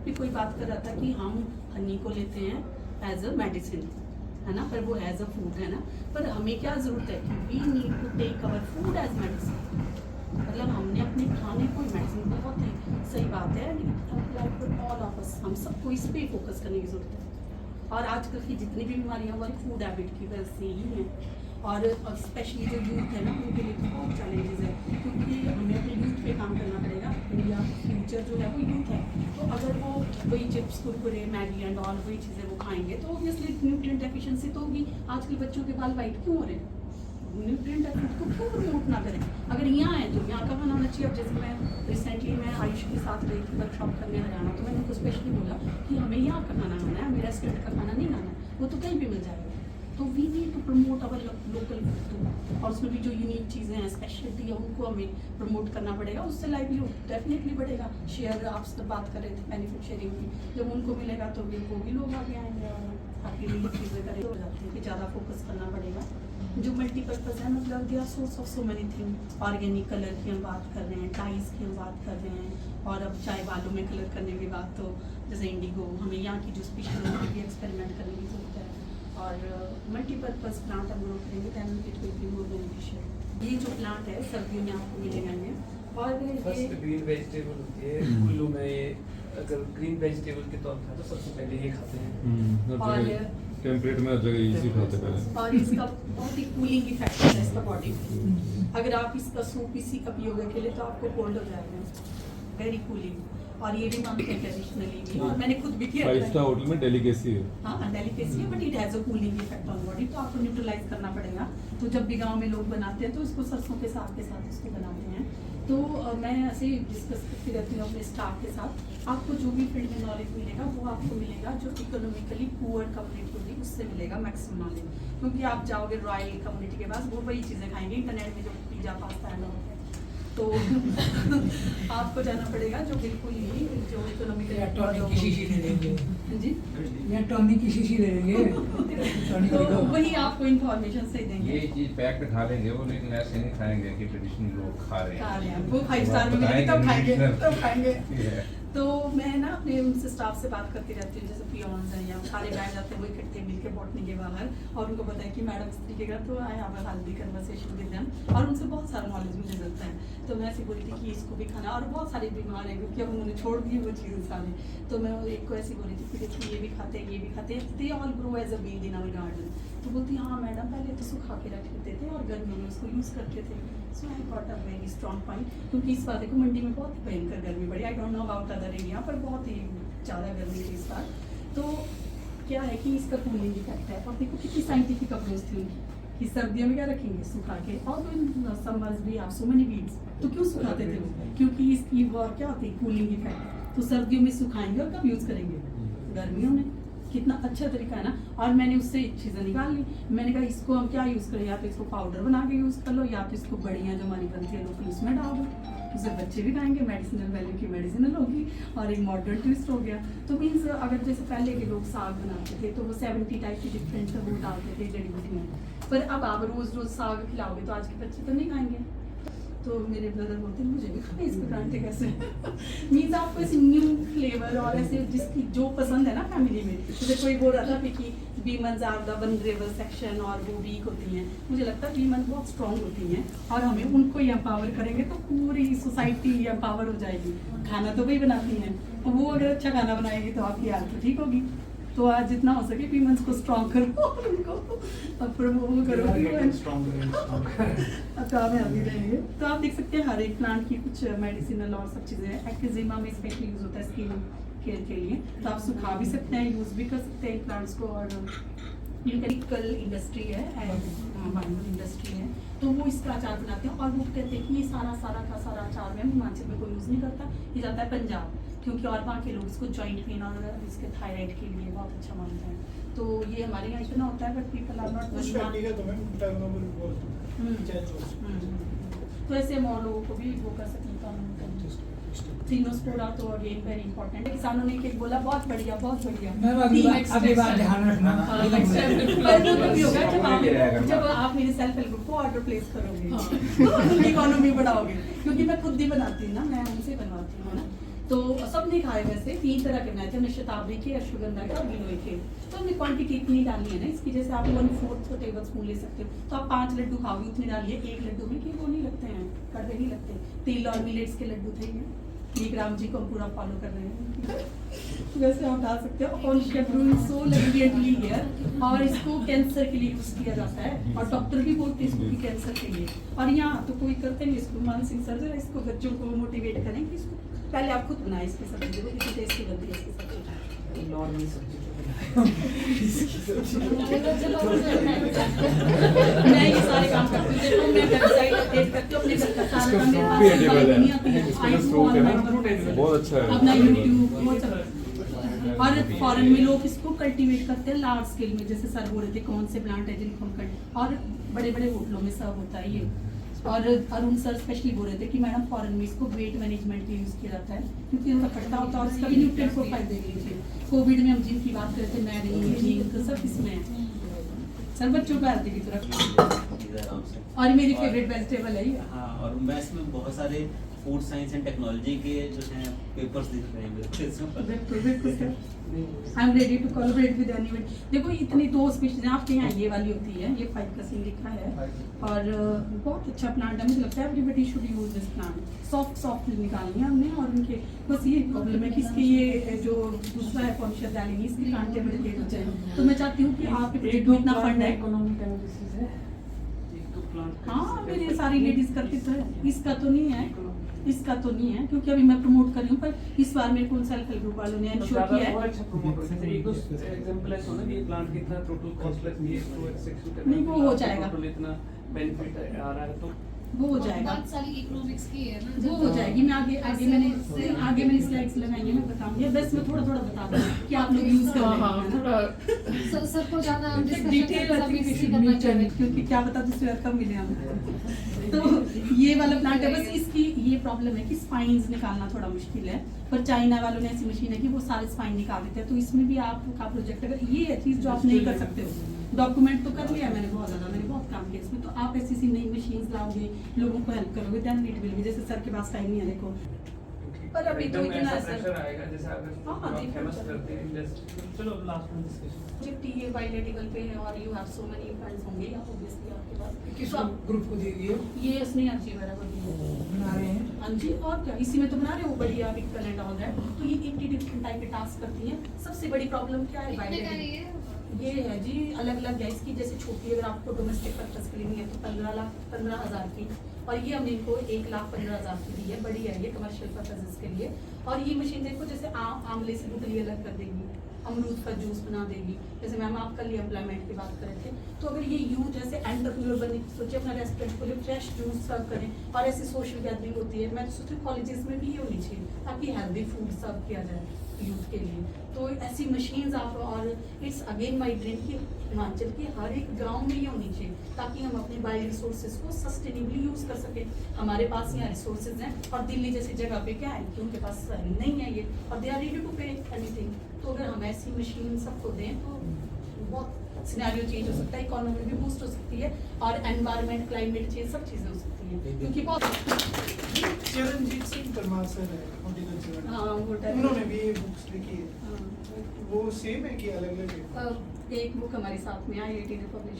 भी कोई बात कर रहा था कि हम हनी को लेते हैं एज अ मेडिसिन, है ना, पर वो एज अ फूड है ना, पर हमें क्या ज़रूरत है कि we need to take our food as medicine, मतलब हमने अपने खाने को मेडिसिन, बहुत ही सही बात है, लेकिन ऑल ऑफ अस, हम सबको इस पे फोकस करने की ज़रूरत है। और आजकल की जितनी भी बीमारियां वो फूड हैबिट की वजह से ही हैं, और स्पेशली जो यूथ है ना उनके लिए तो बहुत चैलेंजेस है, क्योंकि हमें अपने यूथ पे काम करना पड़ेगा। इंडिया फ्यूचर जो है वो यूथ है, तो अगर वो वही chips Kurkure Maggi and all वही चीज़ें वो खाएंगे तो ऑब्वियसली न्यूट्रिएंट डेफिशिएंसी तो होगी। आजकल बच्चों के बाल वाइट क्यों हो रहे हैं? न्यूट्रिएंट डेफिशिएंसी को क्यों प्रमोट ना करें? अगर यहाँ है तो यहाँ का खाना होना चाहिए। अब जैसे मैं रिसेंटली मैं आयुष के साथ गई थी वर्कशॉप करने हरियाणा, तो मैंने उनको स्पेशली बोला कि हमें यहाँ का खाना खाना है, हमें रेस्टोरेंट का खाना नहीं खाना, वो तो कहीं भी मिल जाएगा। तो we need to promote our local food, और उसमें भी जो यूनिक चीज़ें हैं, स्पेशलिटी है, उनको हमें प्रमोट करना पड़ेगा। उससे लाइवलीहुड डेफिनेटली बढ़ेगा। शेयर आप सब बात कर रहे थे बेनिफिट शेयरिंग की, जब उनको मिलेगा तो वो भी लोग आगे आएंगे और आपकी लिए चीज़ें करें हो जाती है कि ज़्यादा फोकस करना पड़ेगा। जो मल्टीपर्पज़ है, मतलब they are source of so many thing. Organic colour की हम बात कर रहे हैं, डाइज की हम बात कर रहे हैं, और अब चाहे बालों में कलर करने की बात तो जैसे इंडिगो, हमें यहाँ की जो स्पीशीज है भी एक्सपेरिमेंट करने की जरूरत है, और मल्टीपर्पज़ प्लांट हम ग्रो करेंगे then it will be more beneficial. ये जो प्लांट है सर्दियों में आपको मिलेगा ये, और फर्स्ट ग्रीन वेजिटेबल होती है कुल्लू में। ये अगर ग्रीन वेजिटेबल के तौर पर तो सबसे पहले ये खाते हैं, और टेम्परेट में हर जगह इजी खाते पहले। और इसका बहुत ही कूलिंग इफेक्ट है इसका बॉडी में। अगर आप इसका सूप इसी का पियोगे अकेले तो आपको कोल्ड हो जाएगा, वेरी कूलिंग। और ये भी मांगते हैं ट्रेडिशनली भी, और मैंने खुद भी किया। 5 स्टार होटल में डेलिकेसी है। हाँ डेलिकेसी है, but it has a cooling effect on body, तो आपको न्यूट्रलाइज करना पड़ेगा। तो जब भी गांव में लोग बनाते हैं तो इसको सरसों के साग के साथ इसको बनाते हैं। तो मैं ऐसे ही डिस्कस करती रहती हूँ अपने स्टाफ के साथ। आपको जो भी फील्ड में नॉलेज मिलेगा वो आपको मिलेगा, जो इकोनॉमिकली पुअर कम्युनिटी होगी उससे मिलेगा मैक्सिमम नॉलेज, क्योंकि आप जाओगे रॉयल कम्युनिटी के पास वो वही चीज़ें खाएंगे, इंटरनेट में जो पिज्जा पास्ता है ना, तो आपको जाना पड़ेगा जो बिल्कुल ही जो इकोनॉमिकली टॉनिक की शीशी ले लेंगे जी, या टॉनिक की शीशी ले लेंगे तो वही आपको इन्फॉर्मेशन सही देंगे। ये चीज पैक खा लेंगे वो, लेकिन ऐसे नहीं खाएंगे कि ट्रेडिशनल लोग खा रहे हैं। वो 5 स्टार में मिलेगी तब खाएंगे, तब खाएंगे। Yeah. तो मैं ना अपने उनसे स्टाफ से बात करती रहती हूँ, जैसे पियोन्स हैं या सारे बैठ जाते हैं वो इकट्ठे मिलके बॉटनी के बाहर, और उनको पता है कि मैडम इस तरीके का, तो I have a healthy conversation with them, और उनसे बहुत सारा नॉलेज मुझे मिलता है। तो मैं ऐसी बोली थी कि इसको भी खाना, और बहुत सारे बीमार हैं क्योंकि अब उन्होंने छोड़ दी वो चीज़ें सारी। तो मैं एक को ऐसी बोली थी कि देखिए ये भी खाते हैं, ये भी खाते हैं, they all grow as a weed in our garden. तो बोलती हाँ मैडम पहले तो सुखा के रख लेते थे और गर्मियों में उसको यूज़ करते थे। So I got a very strong point, क्योंकि इस बार देखो मंडी में बहुत भयंकर गर्मी बढ़ी। I don't know about other area, पर बहुत ही ज़्यादा गर्मी थी इस बार। तो क्या है कि इसका कूलिंग इफेक्ट है, और देखो कितनी साइंटिफिक अप्रोच थी उनकी कि सर्दियों में क्या रखेंगे सुखा के, और तो इन समर्स भी आप सो मेनी वीड्स, तो क्यों सुखाते थे वो? क्योंकि इसकी वो क्या होती है कूलिंग इफेक्ट। तो सर्दियों में सुखाएंगे और कब यूज़ करेंगे? गर्मियों में। कितना अच्छा तरीका है ना। और मैंने उससे चीज़ें निकाल ली। मैंने कहा इसको हम क्या यूज़ करें, या तो इसको पाउडर बना के यूज़ कर लो, या तो इसको बड़ियाँ जो हमारी बनती है लोग उसमें डाल दो, उसे बच्चे भी खाएंगे, मेडिसिनल वैल्यू की मेडिसिनल होगी, और एक मॉडर्न ट्विस्ट हो गया। तो मीन्स अगर जैसे पहले के लोग साग बनाते थे तो वो 70 टाइप की डिफरेंट वो डालते थे जड़ी बूटियाँ, पर अब आप रोज़ रोज़ साग खिलाओगे तो आज के बच्चे तो नहीं खाएंगे। तो मेरे ब्रदर बोलते हैं मुझे भी खाना इसको जानते कैसे मीन्स आपको ऐसे न्यू फ्लेवर, और ऐसे जिसकी जो पसंद है ना फैमिली में। जैसे कोई बोल रहा था कि womens are the vulnerable section और वो वीक होती हैं, मुझे लगता है वीमेन बहुत स्ट्रॉन्ग होती हैं, और हमें उनको ही एम्पावर करेंगे तो पूरी सोसाइटी एम्पावर हो जाएगी। खाना तो वही बनाती हैं, तो वो अगर अच्छा खाना बनाएगी तो आपकी हालत तो ठीक होगी। तो आज जितना हो सके वीमेंस को स्ट्रॉन्ग करो, उनको प्रमोट करो, कामयाबी रहेंगे। तो आप देख सकते हैं हर एक प्लांट की कुछ मेडिसिनल और सब चीज़ें हैं। एक्जिमा में स्पेशली यूज़ होता है स्किन केयर के लिए, तो आप सुखा भी सकते हैं, यूज़ भी कर सकते हैं प्लांट्स को। और केमिकल इंडस्ट्री है एंड बायो इंडस्ट्री है, तो वो इसका अचार बनाते हैं, और वो कहते हैं कि ये सारा का सारा अचार में हिमाचल में कोई यूज़ नहीं करता, ये जाता है पंजाब, क्योंकि और वहाँ के लोग इसको जॉइंट पेन और इसके थायराइड के लिए बहुत अच्छा मानते हैं। तो ये हमारे यहाँ इतना होता है, बट पीपल आर नॉट। तो ऐसे हम और लोगों को भी वो कर सकते हैं। सीनोस्पोरा तो अगेन वेरी इंपॉर्टेंट है। किसानों ने एक बोला बहुत बढ़िया बहुत बढ़िया। मैम अगली बार ध्यान रखना। पर वो तभी होगा जब आप मेरे सेल्फ हेल्प ग्रुप को ऑर्डर प्लेस करोगे, तो इकोनॉमी बढ़ाओगे, क्योंकि मैं खुद ही बनाती हूँ ना, मैं उनसे बनवाती हूँ ना। तो सबने खाए वैसे 3 तरह के बनाए थे, हमने शताब्दी के, अश्वगंधा के और गिलोय के। तो हमने क्वांटिटी इतनी डालनी है ना इसकी, जैसे आप 1/4 टेबल स्पून ले सकते हो, तो आप 5 लड्डू खाओगे उतने डालिए। 1 लड्डू में कि वो नहीं लगते हैं, कड़वे नहीं लगते। तिल और मिलेट्स के लड्डू थे ये ग्राम जी को हम पूरा फॉलो कर रहे हैं। वैसे आप डाल सकते हो। और सो लेंडियटली हियर, और इसको कैंसर के लिए यूज किया जाता है, और डॉक्टर भी बोलते हैं इसको कि कैंसर के लिए। और यहाँ तो कोई करते नहीं इसको, मानसिक सर्जन इसको बच्चों को मोटिवेट करें कि इसको पहले आप खुद बनाए इसकी सब्जी, देखो कितनी टेस्टी बनती है इसकी सब्जी। नॉर्मल सब्जी तो मैं ये सारे काम करती हूँ, देखो मैं वेबसाइट अपडेट करती हूँ अपने घर का सारा काम, मेरे पास इसका मोबाइल नहीं fruit आती है, इसका I do fruit है all ना, my work बहुत अच्छा है। अपना यूट्यूब वो सब। और फॉरेन में लोग इसको कल्टीवेट करते हैं लार्ज स्केल में, जैसे सर बोल रहे थे कौन से प्लांट है जिनको हम कल्ट, और बड़े बड़े होटलों में सर्व होता है ये। और अरुण सर स्पेशली बोल रहे थे कि मैडम फॉरेन में इसको वेट मैनेजमेंट के लिए यूज किया जाता है, क्योंकि इनका खट्टा होता है और इसका भी न्यूट्रिएंट प्रोफाइल देख लीजिए। कोविड में हम जिनकी बात कर रहे थे, मैरी जिंक तो सब इसमें है। सर बच्चों को हेल्दी की तरफ, और मेरी फेवरेट वेजिटेबल है ये। हाँ, और मैं इसमें बहुत सारे फूड साइंस एंड टेक्नोलॉजी के जो हैं पेपर्स दिख रहे हैं मेरे को इसमें पर। I am ready to collaborate with anyone. देखो इतनी 2 स्पीशीज आपके यहाँ ये वाली होती है, ये 5 का सीन लिखा है, और बहुत अच्छा प्लांट है, मुझे लगता है everybody should use this plant. Soft निकालनी है हमने, और उनके बस ये प्रॉब्लम है कि इसके ये जो दूसरा है कॉन्शियस डालेंगे, इसके प्लांट के बड़े लेट हो जाए। तो मैं चाहती हूँ कि आपके प्रोजेक्ट में इतना फंड है। इकोनॉमिक एनालिसिस है, एक तो प्लांट हाँ मेरी सारी लेडीज करती तो है, इसका तो नहीं है, इसका तो नहीं है, क्योंकि अभी मैं प्रमोट कर रही हूँ, पर इस बार मेरे को सेल्फ हेल्प ग्रुप वालों ने इंश्योर किया है। और अच्छा प्रमोट हो जैसे एक दो एग्जांपल है सोना, ये प्लांट कितना टोटल कॉस्ट लगती है इसको एक्सेक्यूट करने नहीं, वो हो जाएगा। टोटल इतना बेनिफिट आ रहा है, तो वो हो जाएगा, बहुत सारी इकोनॉमिक्स की है ना, वो हो जाएगी। मैं आगे मैंने स्लाइड्स लगाएंगे, मैं बताऊंगी, बस मैं थोड़ा बता दूँ कि आप लोग यूज कर लेंगे ना। सबको ज्यादा डिटेल क्योंकि क्या पता दूसरी बार कब मिले हम। तो ये वाला प्लांट है, बस इसकी ये प्रॉब्लम है कि स्पाइन्स निकालना थोड़ा मुश्किल है, पर चाइना वालों ने ऐसी मशीन है कि वो सारे स्पाइन निकाल देते हैं। तो इसमें भी आपका प्रोजेक्ट, अगर ये है चीज़ जो आप नहीं कर सकते हो, डॉक्यूमेंट तो कर लिया मैंने बहुत ज़्यादा, मैंने बहुत काम किया इसमें, तो आप ऐसी नई मशीन लाओगे, लोगों को हेल्प करोगे, देन इट विल बी। जैसे सर के पास टाइम नहीं है देखो, पर अभी तो एकदम इतना ऐसा प्रेशर आएगा जैसे अगर हाँ, आप फेमस करते हैं इंडस्ट्री। चलो लास्ट में डिस्कशन। ये बायोलॉजिकल पे है, और you have so many friends होंगे ऑब्वियसली आपके पास। किस तो आप- ग्रुप को दे दिए ये स्नेहा जी बराबर बना रहे हैं। हाँ जी, और क्या इसी में तो बना रहे हो, बढ़िया विक्टर एंड ऑल दैट। तो ये 80 डिफरेंट टाइप के टास्क करती हैं। सबसे बड़ी प्रॉब्लम क्या है बायोलॉजी, ये है जी अलग है इसकी। जैसे छोटी अगर आपको डोमेस्टिक पर्पस के लिए नहीं है तो 15,00,000 की, और ये हमने इनको 1,15,000 की दी है, बड़ी है ये कमर्शियल पर्पसेस के लिए। और ये मशीन देखो जैसे आंवले से गुठली अलग कर देगी, अमरूद का जूस बना देगी। जैसे मैम आप कल एम्प्लॉयमेंट की बात कर रहे थे, तो अगर ये यूथ जैसे एंटरप्रेन्योर बनने की सोचे, अपना रेस्टोरेंट खोले, फ्रेश जूस सर्व करें, और ऐसी सोशल गैदरिंग होती है, मैं तो सोचती हूँ कॉलेजेस में भी ये होनी चाहिए ताकि हेल्दी फूड सर्व किया जाए यूथ के लिए। तो ऐसी मशीन्स आप, और इट्स अगेन माई ड्रीम कि हिमाचल के हर एक गांव में ये होनी चाहिए ताकि हम अपने बायो रिसोर्सेज को सस्टेनेबली यूज कर सकें। हमारे पास यहाँ रिसोर्सेज हैं, और दिल्ली जैसी जगह पे क्या है कि उनके पास नहीं है ये, और they are ready to pay anything. तो अगर हम ऐसी मशीन सबको दें तो बहुत सिनेरियो चेंज हो सकता है, इकोनॉमी भी बूस्ट हो सकती है, और एनवायरनमेंट, क्लाइमेट चेंज, सब चीज़ें हो सकती हैं, क्योंकि बहुत चरणजीत सिंह परमार सर है हॉर्टिकल्चर, हाँ वो उन्होंने भी ये बुक्स लिखी है। हाँ। वो सेम है कि अलग अलग है? एक बुक हमारे साथ में आई, 18 ने पब्लिश